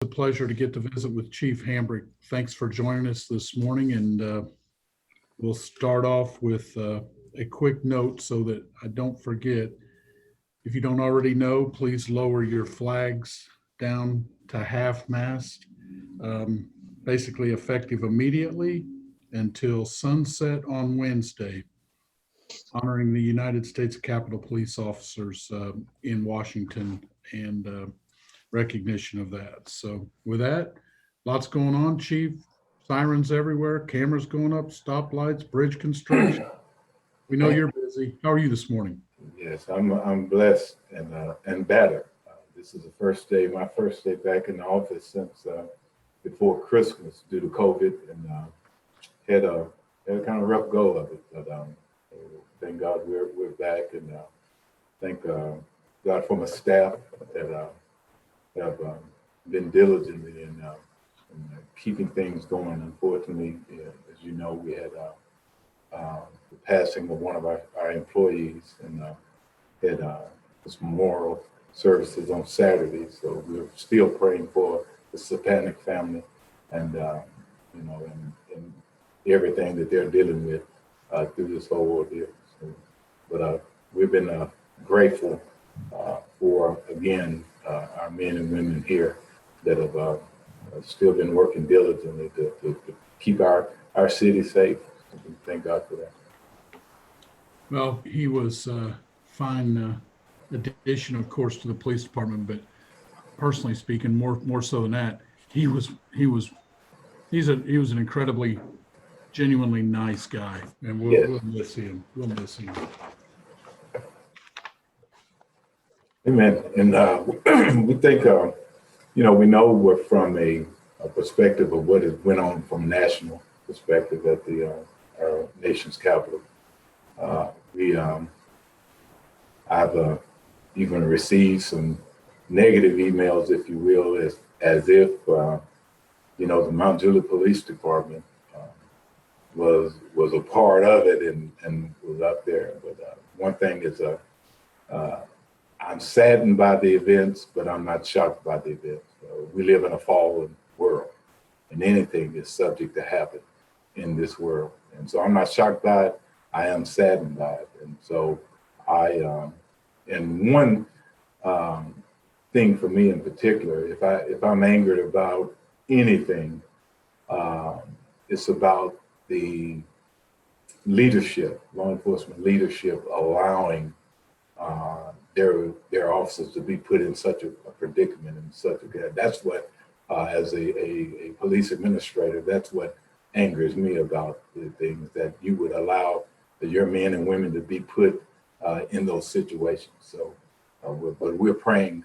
a pleasure to get to visit with Chief Hambrick. Thanks for joining us this morning, and we'll start off with a quick note so that I don't forget. If you don't already know, please lower your flags down to half-mast, basically effective immediately until sunset on Wednesday, honoring the United States Capitol Police officers in Washington and recognition of that. So with that, lots going on, Chief. Sirens everywhere, cameras going up, stoplights, bridge construction. We know you're busy. How are you this morning? Yes, I'm blessed and better. This is my first day back in the office since before Christmas due to COVID, and had a kind of rough go of it. But thank God we're back, and thank God for my staff that have been diligently in keeping things going. Unfortunately, as you know, we had the passing of one of our employees, and had this memorial services on Saturday. So we're still praying for the Stepanek family, and and everything that they're dealing with through this whole ordeal. So, but we've been grateful for, again, our men and women here that have still been working diligently to keep our city safe. Thank God for that. Well, he was a fine addition, of course, to the police department, but personally speaking, more so than that, he was an incredibly, genuinely nice guy, and we'll miss him. We'll miss him. Amen. And we think, we know we're from a perspective of what has went on from a national perspective at our nation's capital. I've even received some negative emails, if you will, as if the Mount Juliet Police Department was a part of it and was up there. But one thing is, I'm saddened by the events, but I'm not shocked by the events. We live in a fallen world, and anything is subject to happen in this world. And so I'm not shocked by it. I am saddened by it. And so and one thing for me in particular, if I'm angered about anything, it's about the leadership, law enforcement leadership, allowing their officers to be put in such a predicament and such a. That's what, as a police administrator, that's what angers me about the things, that you would allow your men and women to be put in those situations. So, but we're praying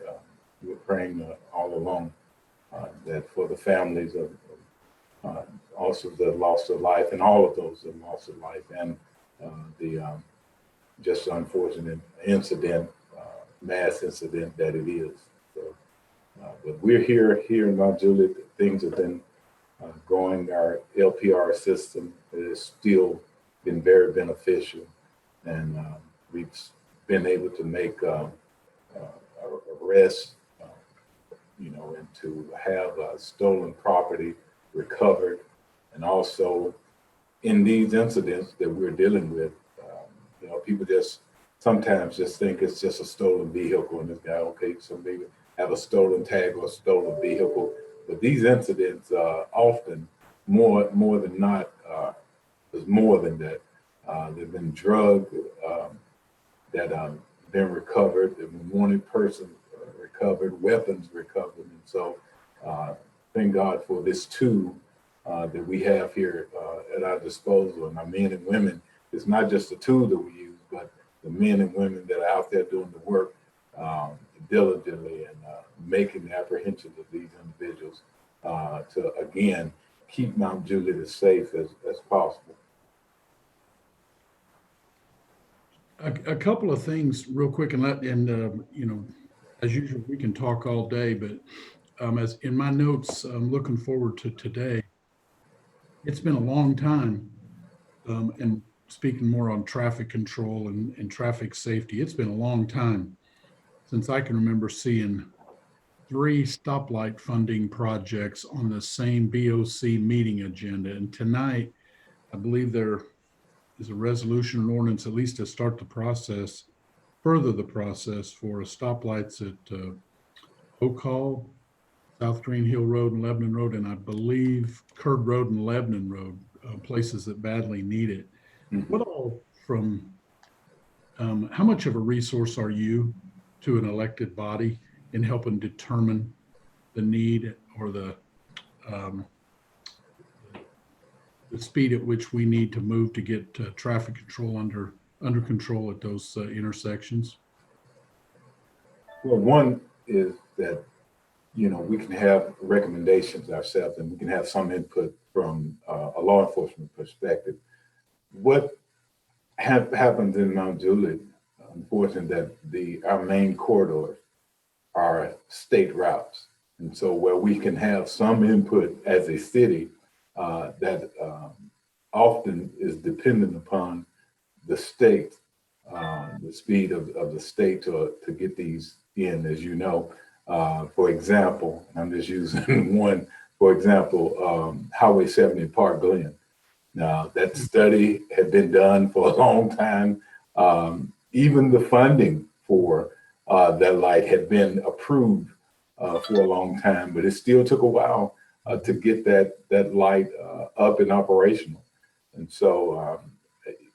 all along that for the families of also the loss of life, and all of those that lost of life, and the just unfortunate incident, mass incident that it is. So, but we're here in Mount Juliet. Things have been going. Our LPR system has still been very beneficial, and we've been able to make arrests, and to have stolen property recovered, and also in these incidents that we're dealing with, people just sometimes just think it's just a stolen vehicle, and this guy, okay, so maybe have a stolen tag or a stolen vehicle, but these incidents often more than not is more than that. There've been drugs that been recovered, there've been wanted person recovered, weapons recovered, and so thank God for this tool that we have here at our disposal, and our men and women. It's not just a tool that we use, but the men and women that are out there doing the work diligently and making the apprehensions of these individuals to, again, keep Mount Juliet as safe as possible. A couple of things real quick, and as usual, we can talk all day, but as in my notes, I'm looking forward to today. It's been a long time, and speaking more on traffic control and traffic safety, it's been a long time since I can remember seeing 3 stoplight funding projects on the same BOC meeting agenda. And tonight, I believe there is a resolution or ordinance, at least to start the process, further the process for stoplights at Oak Hall, South Green Hill Road and Lebanon Road, and I believe Curd Road and Lebanon Road, places that badly need it. What all from, how much of a resource are you to an elected body in helping determine the need or um, the speed at which we need to move to get traffic control under control at those intersections? Well, one is that, we can have recommendations ourselves and we can have some input from a law enforcement perspective. What happens in Mount Juliet, unfortunately, that our main corridors are state routes. And so where we can have some input as a city that often is dependent upon the state, the speed of the state to get these in, as you know. For example, I'm just using one, for example, Highway 70 in Park Glen. Now, that study had been done for a long time. Even the funding for that light had been approved for a long time, but it still took a while to get that light up and operational. And so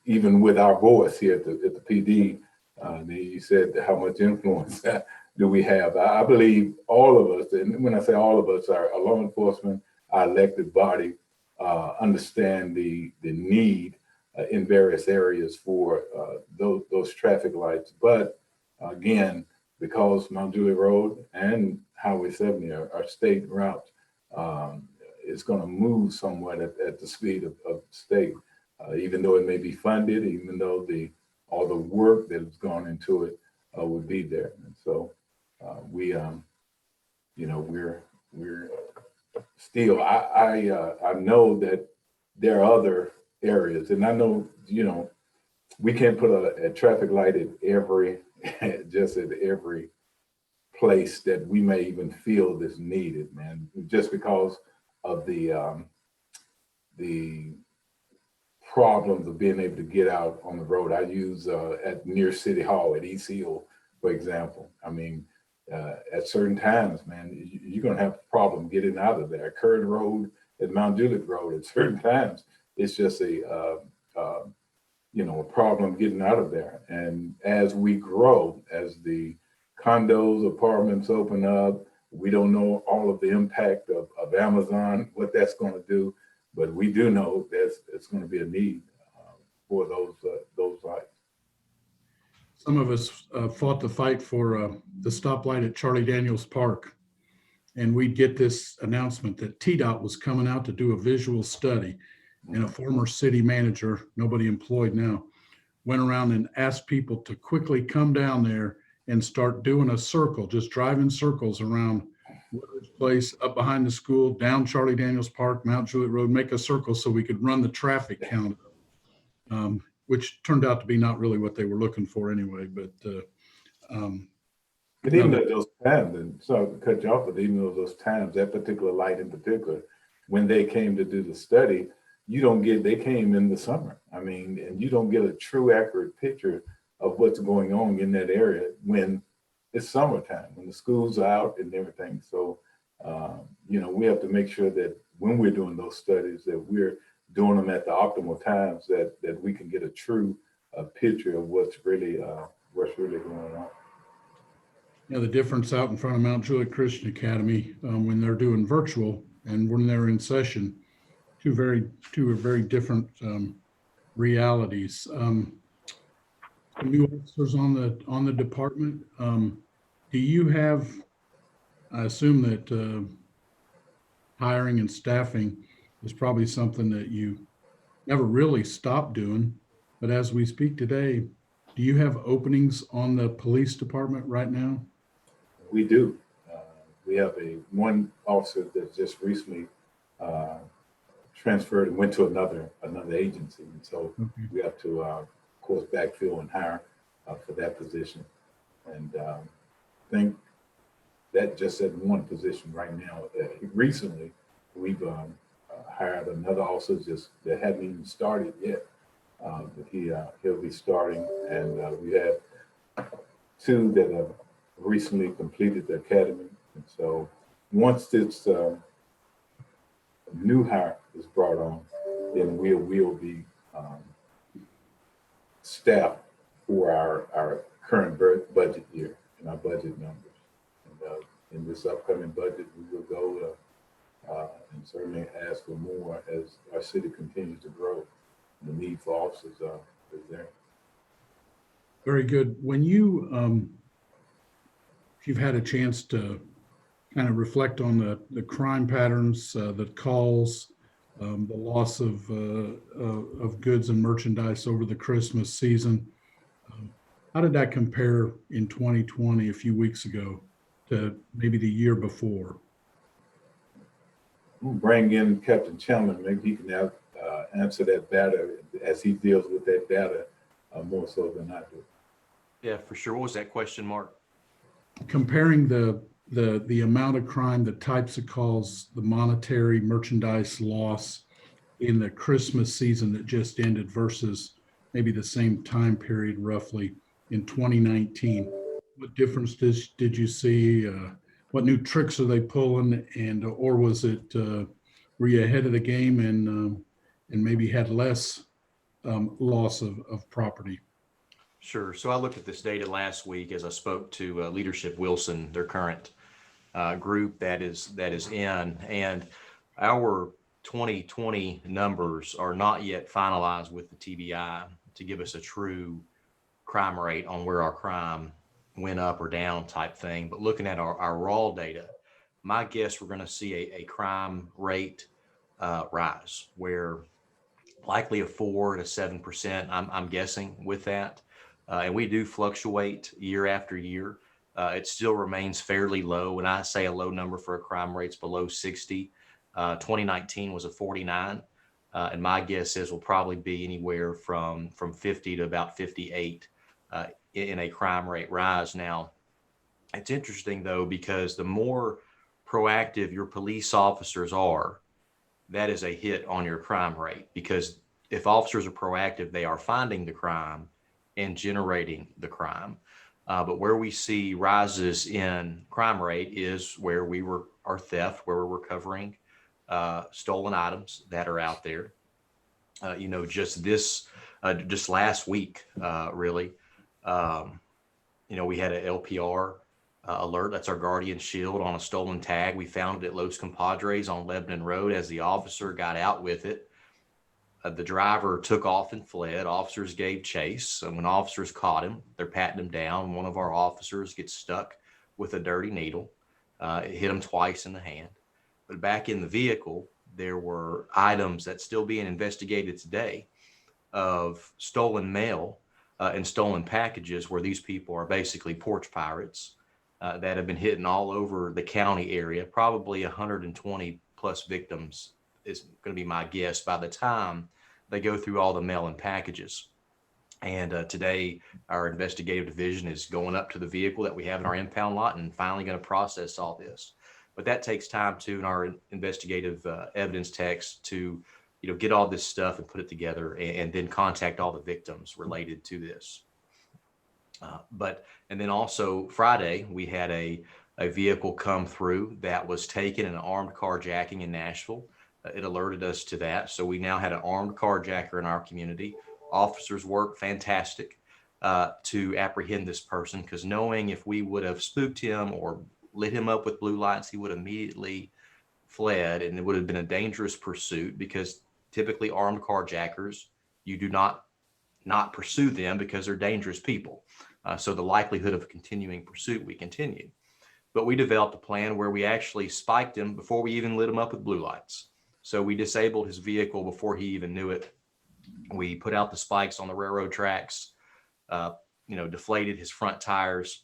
even with our voice here at the PD, you said how much influence do we have? I believe all of us, and when I say all of us, our law enforcement, our elected body, understand the need in various areas for those traffic lights. But again, because Mount Juliet Road and Highway 70 are state routes, it's going to move somewhat at the speed of state, even though it may be funded, even though all the work that has gone into it would be there. And so we're still, I know that there are other areas, and I know, we can't put a traffic light at just at every place that we may even feel is needed, man, just because of the problems of being able to get out on the road. I use at near City Hall at East Hill, for example. I mean, at certain times, man, you're going to have a problem getting out of there. Curd Road at Mount Juliet Road, at certain times, it's just a problem getting out of there. And as we grow, as the condos, apartments open up, we don't know all of the impact of Amazon, what that's going to do, but we do know that it's going to be a need for those lights. Some of us fought the fight for the stoplight at Charlie Daniels Park, and we'd get this announcement that TDOT was coming out to do a visual study, and a former city manager, nobody employed now, went around and asked people to quickly come down there and start doing a circle, just driving circles around Woodridge Place, up behind the school, down Charlie Daniels Park, Mount Juliet Road, make a circle so we could run the traffic count, which turned out to be not really what they were looking for anyway. But even at those times, and sorry to cut you off, but even at those times, that particular light in particular, when they came to do the study, they came in the summer. I mean, and you don't get a true accurate picture of what's going on in that area when it's summertime, when the school's out and everything. So, we have to make sure that when we're doing those studies, that we're doing them at the optimal times, that we can get a true picture of what's really going on. the difference out in front of Mount Juliet Christian Academy when they're doing virtual and when they're in session, two very different realities. New officers on the department. Do you have? I assume that hiring and staffing is probably something that you never really stopped doing. But as we speak today, do you have openings on the police department right now? We do. We have one officer that just recently transferred and went to another agency, and so we have to, of course, backfill and hire for that position. And I think that just at one position right now. Recently, we've hired another officer just that hadn't even started yet, but he'll be starting, and we have two that have recently completed the academy. And so once this new hire is brought on, then we'll be staffed for our current budget year and our budget numbers. And in this upcoming budget, we will go and certainly ask for more as our city continues to grow. The need for officers is there. Very good. When if you've had a chance to kind of reflect on the crime patterns, the calls, the loss of goods and merchandise over the Christmas season, how did that compare in 2020, a few weeks ago, to maybe the year before? We'll bring in Captain Chandler. Maybe he can answer that better as he deals with that data more so than I do. Yeah, for sure. What was that question, Mark? Comparing the amount of crime, the types of calls, the monetary merchandise loss in the Christmas season that just ended versus maybe the same time period roughly in 2019. What difference did you see? What new tricks are they pulling? And or was it were you ahead of the game and maybe had less loss of property? Sure. So I looked at this data last week as I spoke to Leadership Wilson, their current group that is in, and our 2020 numbers are not yet finalized with the TBI to give us a true crime rate on where our crime went up or down type thing. But looking at our raw data, my guess we're going to see a crime rate rise, where likely a 4 to 7%. I'm guessing with that. And we do fluctuate year after year. It still remains fairly low. When I say a low number for a crime rate, it's below 60. 2019 was a 49. And my guess is will probably be anywhere from 50 to about 58 in a crime rate rise. Now, it's interesting, though, because the more proactive your police officers are, that is a hit on your crime rate. Because if officers are proactive, they are finding the crime and generating the crime. But where we see rises in crime rate is where our theft, where we're recovering stolen items that are out there. Just last week, really, we had an LPR alert. That's our Guardian Shield on a stolen tag. We found it at Los Compadres on Lebanon Road. As the officer got out with it, the driver took off and fled. Officers gave chase. And when officers caught him, they're patting him down. One of our officers gets stuck with a dirty needle. It hit him twice in the hand. But back in the vehicle, there were items that's still being investigated today of stolen mail and stolen packages, where these people are basically porch pirates that have been hitting all over the county area. Probably 120 plus victims is going to be my guess by the time they go through all the mail and packages. And today, our investigative division is going up to the vehicle that we have in our impound lot and finally going to process all this. But that takes time too in our investigative evidence text to, get all this stuff and put it together and then contact all the victims related to this. And then also Friday, we had a vehicle come through that was taken in an armed carjacking in Nashville. It alerted us to that. So we now had an armed carjacker in our community. Officers worked fantastic to apprehend this person, because knowing if we would have spooked him or lit him up with blue lights, he would immediately fled, and it would have been a dangerous pursuit, because typically armed carjackers, you do not pursue them because they're dangerous people. So the likelihood of continuing pursuit, we continued. But we developed a plan where we actually spiked him before we even lit him up with blue lights. So we disabled his vehicle before he even knew it. We put out the spikes on the railroad tracks, deflated his front tires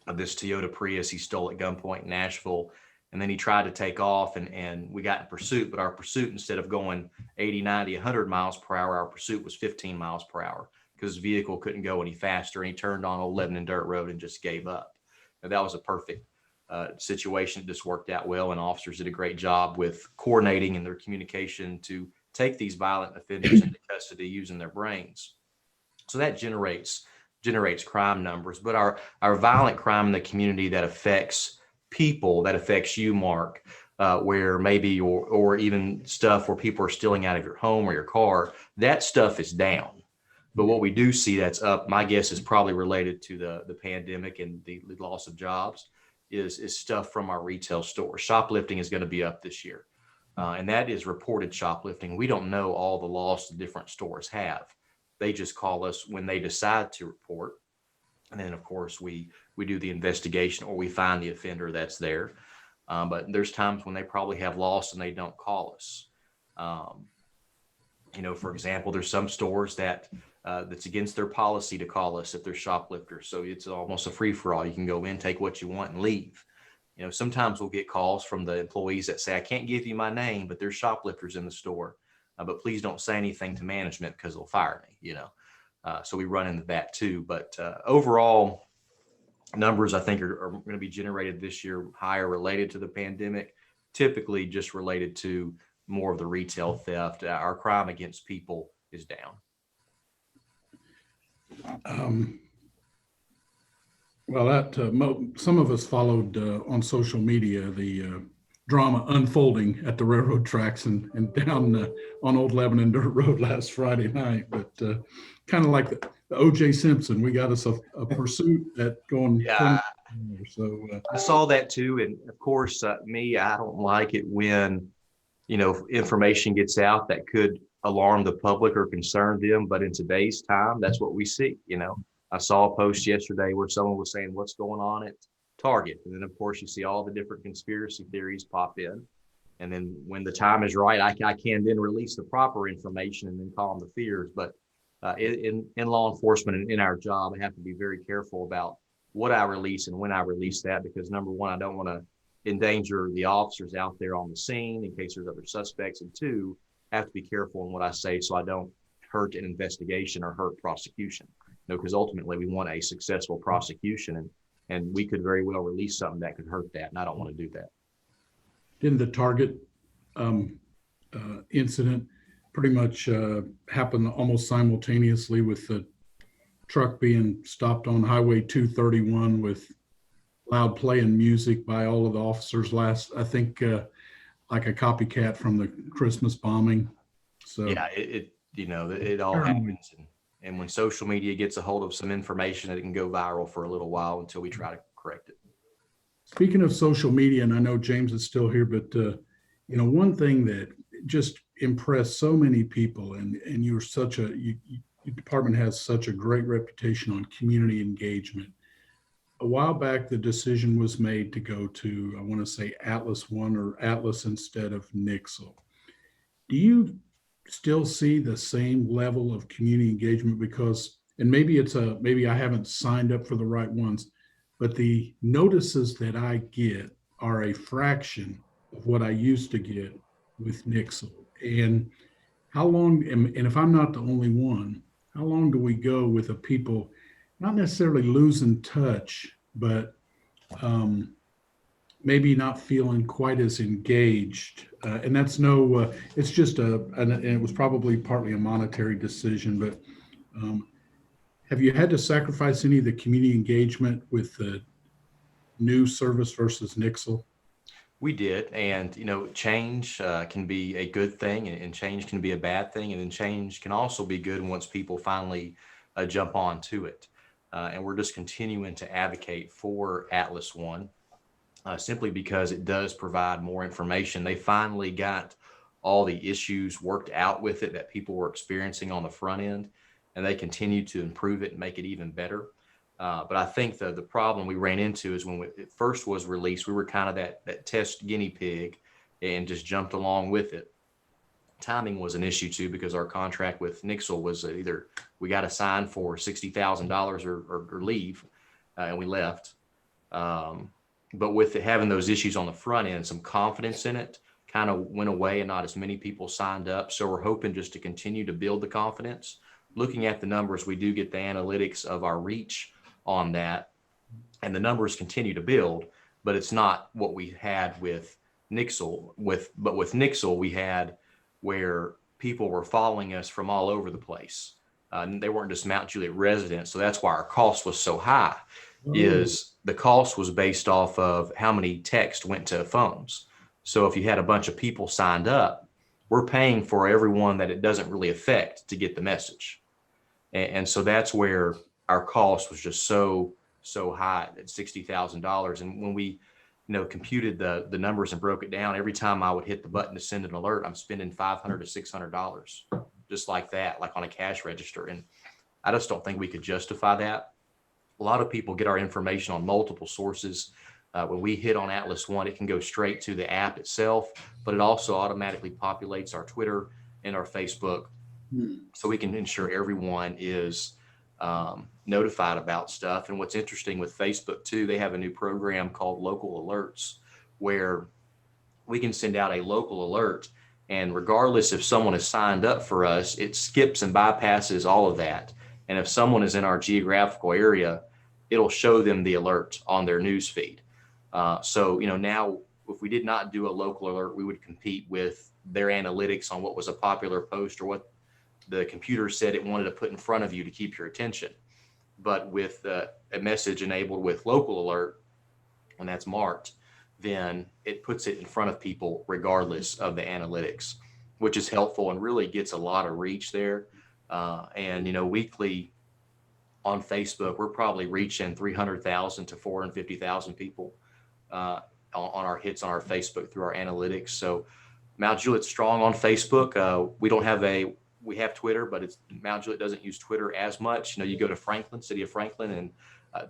of this Toyota Prius he stole at gunpoint in Nashville. And then he tried to take off, and we got in pursuit, but our pursuit, instead of going 80, 90, 100 miles per hour, our pursuit was 15 miles per hour, because his vehicle couldn't go any faster, and he turned on old Lebanon Dirt Road and just gave up. Now, that was a perfect situation that just worked out well, and officers did a great job with coordinating in their communication to take these violent offenders into custody using their brains. So that generates crime numbers. But our violent crime in the community that affects people, that affects you, Mark, where maybe or even stuff where people are stealing out of your home or your car, that stuff is down. But what we do see that's up, my guess is probably related to the pandemic and the loss of jobs, is stuff from our retail stores. Shoplifting is going to be up this year. And that is reported shoplifting. We don't know all the loss the different stores have. They just call us when they decide to report. And then, of course, we do the investigation, or we find the offender that's there. But there's times when they probably have lost and they don't call us. For example, there's some stores that's against their policy to call us if they're shoplifters. So it's almost a free-for-all. You can go in, take what you want, and leave. Sometimes we'll get calls from the employees that say, I can't give you my name, but there's shoplifters in the store. But please don't say anything to management because they'll fire me, So we run into that too. But overall, numbers I think are going to be generated this year higher related to the pandemic, typically just related to more of the retail theft. Our crime against people is down. Some of us followed on social media the drama unfolding at the railroad tracks and down on Old Lebanon Dirt Road last Friday night. But kind of like the O.J. Simpson, we got us a pursuit at going. Yeah, so I saw that too, and of course, I don't like it when information gets out that could alarm the public or concern them. But in today's time, that's what we see. I saw a post yesterday where someone was saying, what's going on at Target? And then, of course, you see all the different conspiracy theories pop in. And then when the time is right, I can then release the proper information and then calm the fears. But in law enforcement and in our job, I have to be very careful about what I release and when I release that, because number one, I don't want to endanger the officers out there on the scene in case there's other suspects. And two, I have to be careful in what I say so I don't hurt an investigation or hurt prosecution. Because ultimately we want a successful prosecution, and we could very well release something that could hurt that, and I don't want to do that. Didn't the Target incident pretty much happen almost simultaneously with the truck being stopped on Highway 231 with loud playing music by all of the officers I think like a copycat from the Christmas bombing? So yeah, it all happens. And when social media gets a hold of some information, it can go viral for a little while until we try to correct it. Speaking of social media, and I know James is still here, but one thing that just impressed so many people, and your department has such a great reputation on community engagement. A while back, the decision was made to go to, I want to say Atlas One or Atlas instead of Nixle. Do you still see the same level of community engagement? Because, and maybe I haven't signed up for the right ones, but the notices that I get are a fraction of what I used to get with Nixle. And how long, and if I'm not the only one, how long do we go with the people not necessarily losing touch, but maybe not feeling quite as engaged? And that's it's just and it was probably partly a monetary decision, but have you had to sacrifice any of the community engagement with the new service versus Nixle? We did. And, change can be a good thing, and change can be a bad thing. And then change can also be good once people finally jump on to it. And we're just continuing to advocate for Atlas One. Simply because it does provide more information. They finally got all the issues worked out with it that people were experiencing on the front end, and they continue to improve it and make it even better. But I think the problem we ran into is when it first was released, we were kind of that test guinea pig and just jumped along with it. Timing was an issue too, because our contract with Nixle was either we got to sign for $60,000 or leave, and we left. But with having those issues on the front end, some confidence in it kind of went away and not as many people signed up. So we're hoping just to continue to build the confidence. Looking at the numbers, we do get the analytics of our reach on that, and the numbers continue to build. but it's not what we had with Nixle. But with Nixle, we had where people were following us from all over the place. They weren't just Mount Juliet residents, so that's why our cost was so high. Is the cost was based off of how many texts went to phones. So if you had a bunch of people signed up, we're paying for everyone that it doesn't really affect to get the message. And so that's where our cost was just so high at $60,000. And when we, computed the numbers and broke it down, every time I would hit the button to send an alert, I'm spending $500 to $600 just like that, like on a cash register. And I just don't think we could justify that. A lot of people get our information on multiple sources. When we hit on Atlas One, it can go straight to the app itself, but it also automatically populates our Twitter and our Facebook. So we can ensure everyone is notified about stuff. And what's interesting with Facebook too, they have a new program called Local Alerts, where we can send out a local alert, and regardless if someone is signed up for us, it skips and bypasses all of that. And if someone is in our geographical area, it'll show them the alert on their news feed. So now if we did not do a local alert, we would compete with their analytics on what was a popular post or what the computer said it wanted to put in front of you to keep your attention. But with a message enabled with local alert, when that's marked, then it puts it in front of people regardless of the analytics, which is helpful and really gets a lot of reach there. And weekly on Facebook, we're probably reaching 300,000 to 450,000 people on our hits on our Facebook through our analytics. So Mount Juliet's strong on Facebook. We have Twitter, but Mount Juliet doesn't use Twitter as much. You go to Franklin, city of Franklin, and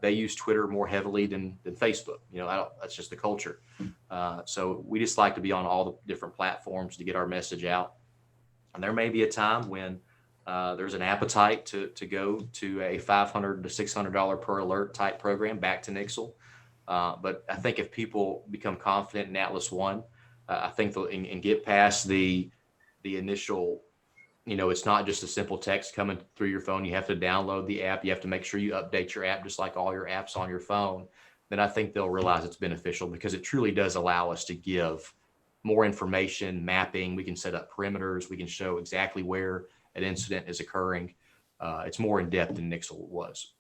they use Twitter more heavily than Facebook. That's just the culture. So we just like to be on all the different platforms to get our message out. And there may be a time when there's an appetite to go to a $500 to $600 per alert type program back to Nixle. But I think if people become confident in Atlas One, I think they'll and get past the initial, it's not just a simple text coming through your phone. You have to download the app. You have to make sure you update your app just like all your apps on your phone. Then I think they'll realize it's beneficial because it truly does allow us to give more information, mapping. We can set up perimeters. We can show exactly where an incident is occurring. It's more in depth than Nixle was.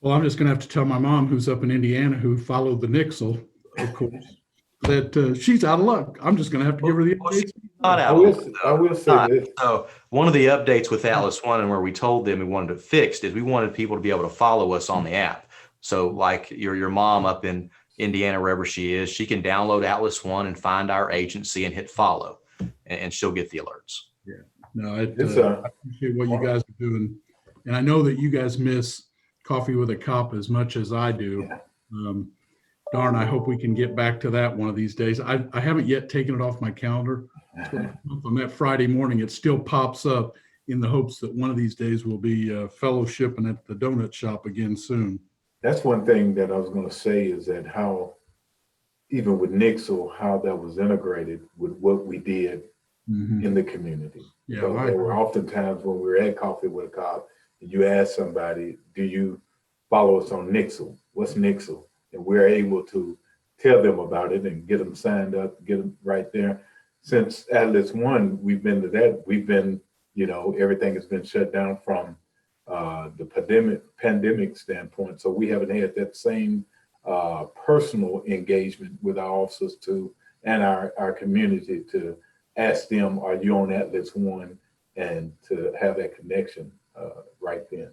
Well, I'm just going to have to tell my mom, who's up in Indiana, who followed the Nixle, of course, that she's out of luck. I'm just going to have to give her the updates. I will say this. So one of the updates with Atlas One and where we told them we wanted it fixed is we wanted people to be able to follow us on the app. So like your mom up in Indiana, wherever she is, she can download Atlas One and find our agency and hit follow, and she'll get the alerts. Yeah, no, I appreciate what you guys are doing. And I know that you guys miss Coffee with a Cop as much as I do. Darn, I hope we can get back to that one of these days. I haven't yet taken it off my calendar. On that Friday morning, it still pops up in the hopes that one of these days we'll be fellowshipping at the donut shop again soon. That's one thing that I was going to say is that how, even with Nixle, how that was integrated with what we did in the community. Yeah, So there were oftentimes when we were at Coffee with a Cop, and you ask somebody, do you follow us on Nixle? What's Nixle? And we're able to tell them about it and get them signed up, get them right there. Since Atlas One, we've been to that. We've been, everything has been shut down from the pandemic standpoint. So we haven't had that same personal engagement with our officers and our community to ask them, are you on Atlas One? And to have that connection right then.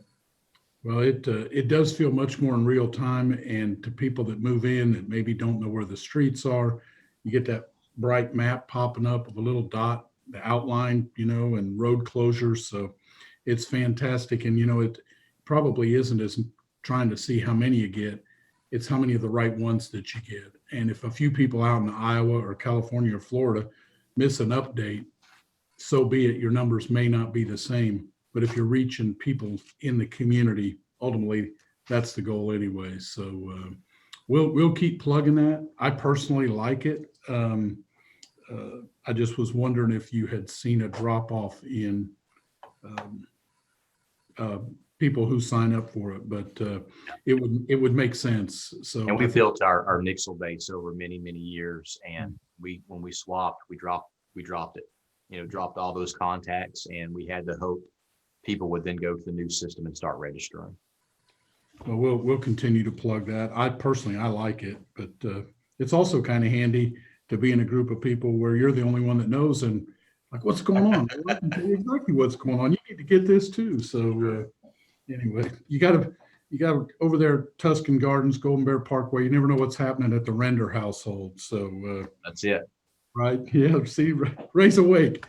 Well, it does feel much more in real time, and to people that move in that maybe don't know where the streets are, you get that bright map popping up with a little dot, the outline, and road closures. So it's fantastic. And, it probably isn't as trying to see how many you get. It's how many of the right ones that you get. And if a few people out in Iowa or California or Florida miss an update, so be it. Your numbers may not be the same. But if you're reaching people in the community, ultimately, that's the goal anyway. So we'll keep plugging that. I personally like it. I just was wondering if you had seen a drop off in people who sign up for it, but it would make sense. So And we built our Nixle base over many, many years. And when we swapped, we dropped it, dropped all those contacts, and we had the hope people would then go to the new system and start registering. Well, we'll continue to plug that. I like it, but it's also kind of handy to be in a group of people where you're the only one that knows and like, what's going on? I can tell you exactly what's going on. You need to get this too. So anyway, you got over there, Tuscan Gardens, Golden Bear Parkway. You never know what's happening at the Render household. So that's it. Right. Yeah. See, Ray's awake.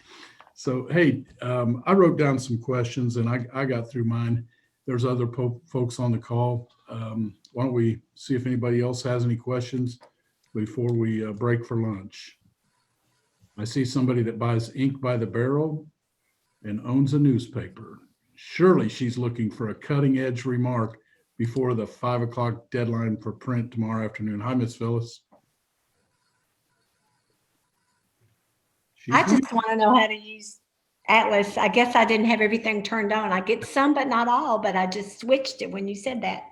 So, hey, I wrote down some questions and I got through mine. There's other folks on the call. Why don't we see if anybody else has any questions before we break for lunch? I see somebody that buys ink by the barrel and owns a newspaper. Surely she's looking for a cutting edge remark before the 5 o'clock deadline for print tomorrow afternoon. Hi, Miss Phyllis. I just want to know how to use Atlas. I guess I didn't have everything turned on. I get some, but not all, but I just switched it when you said that.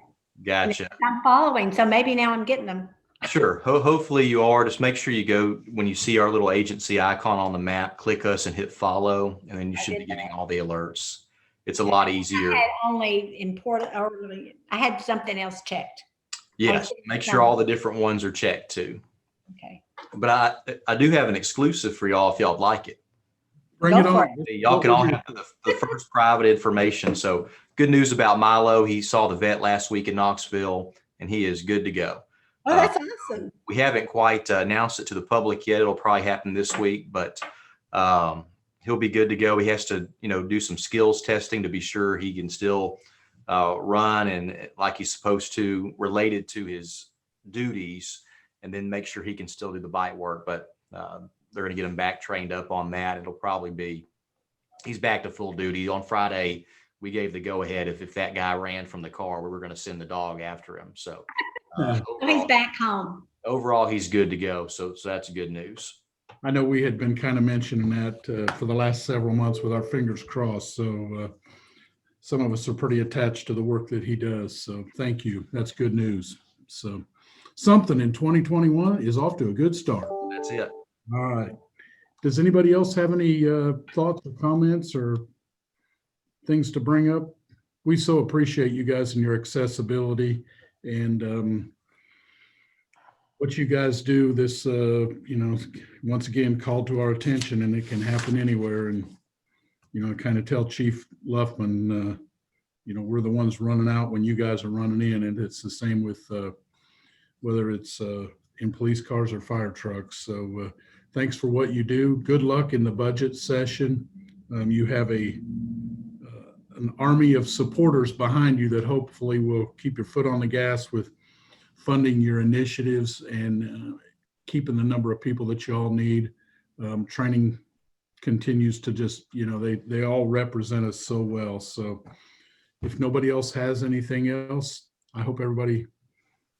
Gotcha. I'm following, so maybe now I'm getting them. Sure. Hopefully you are. Just make sure you go, when you see our little agency icon on the map, click us and hit follow, and then you should be getting all the alerts. It's a lot easier. I had only important, or I had something else checked. Yes. Make sure all the different ones are checked too. Okay. But I do have an exclusive for y'all if y'all would like it. Bring it on. Y'all can all have the first private information. So good news about Milo. He saw the vet last week in Knoxville and he is good to go. Oh, that's awesome. We haven't quite announced it to the public yet. It'll probably happen this week, but he'll be good to go. He has to, do some skills testing to be sure he can still run and like he's supposed to, related to his duties, and then make sure he can still do the bite work. But they're going to get him back trained up on that. It'll probably be, he's back to full duty. On Friday, we gave the go ahead. If that guy ran from the car, we were going to send the dog after him. So He's back home. overall, he's good to go. So that's good news. I know we had been kind of mentioning that for the last several months with our fingers crossed. So some of us are pretty attached to the work that he does. So thank you. That's good news. So something in 2021 is off to a good start. That's it. All right. Does anybody else have any thoughts or comments or things to bring up? We so appreciate you guys and your accessibility and what you guys do. This, once again, called to our attention, and it can happen anywhere. And, kind of tell Chief Luffman, we're the ones running out when you guys are running in. And it's the same with whether it's in police cars or fire trucks. So thanks for what you do. Good luck in the budget session. You have an army of supporters behind you that hopefully will keep your foot on the gas with funding your initiatives and keeping the number of people that you all need. Training continues to just, they all represent us so well. So if nobody else has anything else, I hope everybody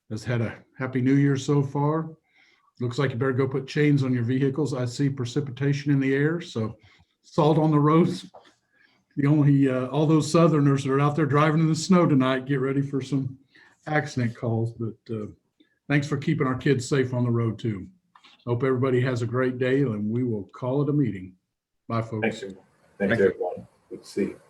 has had a happy new year so far. Looks like you better go put chains on your vehicles. I see precipitation in the air, so salt on the roads. All those Southerners that are out there driving in the snow tonight, get ready for some accident calls. But thanks for keeping our kids safe on the road too. Hope everybody has a great day, and we will call it a meeting. Bye, folks. Thanks everyone. Good to see you.